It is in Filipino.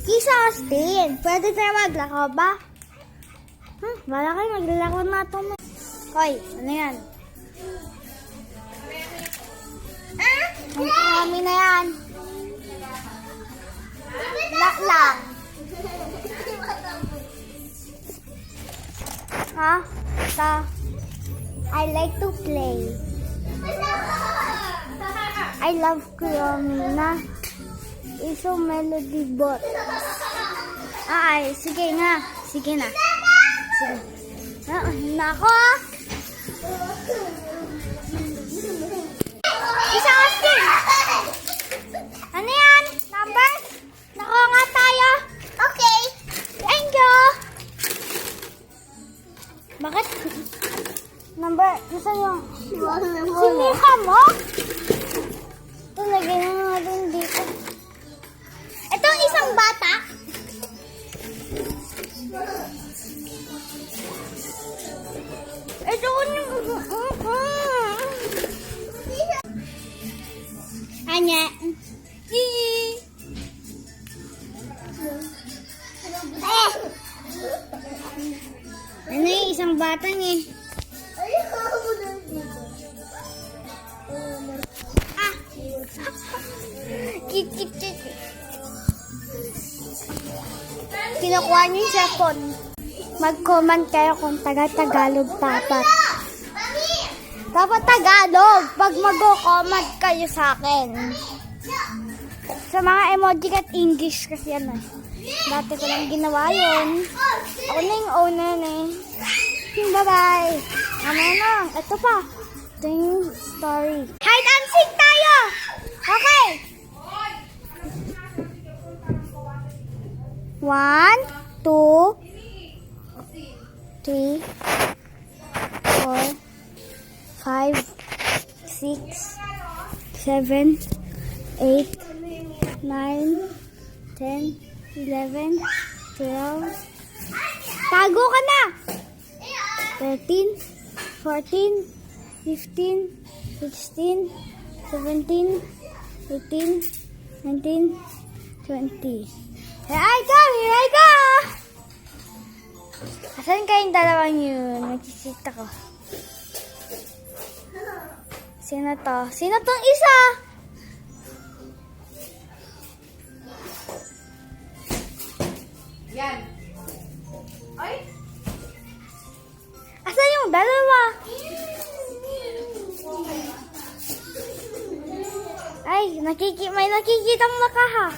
Kisa Austin, pwede tayo maglako ba? Wala kayo, maglalako na ito. Hoy, ano yan? Ang kami na yan. Lang. Ha? I like to play. I love Kromina. Iso melody bot. Ay, sige nga. Sige na. Sige. Nako. Isa Austin. Ano yan? Number? Nako nga tayo. Okay. Thank you. Bakit? Number? Gusto nyo? Sinika mo? Ito, lagyan na natin dito. Ito ang isang bata. Ito ko Anya. Ano yung isang bata niya? Kit. Kinukuha niyo yung cellphone. Mag-comment kayo kung taga-Tagalog dapat. Dapat Tagalog pag mag-comment kayo sa akin. Sa mga emoji at English kasi yan eh. Dati ko lang ginawa yun. Ako na yung owner eh. Bye-bye. Mamaya na. Ito pa. Ito yung story. Hide and seek tayo! Okay! 1, 2, 3, 4, 5, 6, 7, 8, 9, 10, 11, 12. Tago ka na! 13, 14, 15, 16, 17, 18, 19, 20. Here I go! Asan kayong dalawang yun? Nagsisita ko. Sino to? Sino tong isa? Yan. Ay! Asan yung dalawa? Ay, may nakikitang makaha.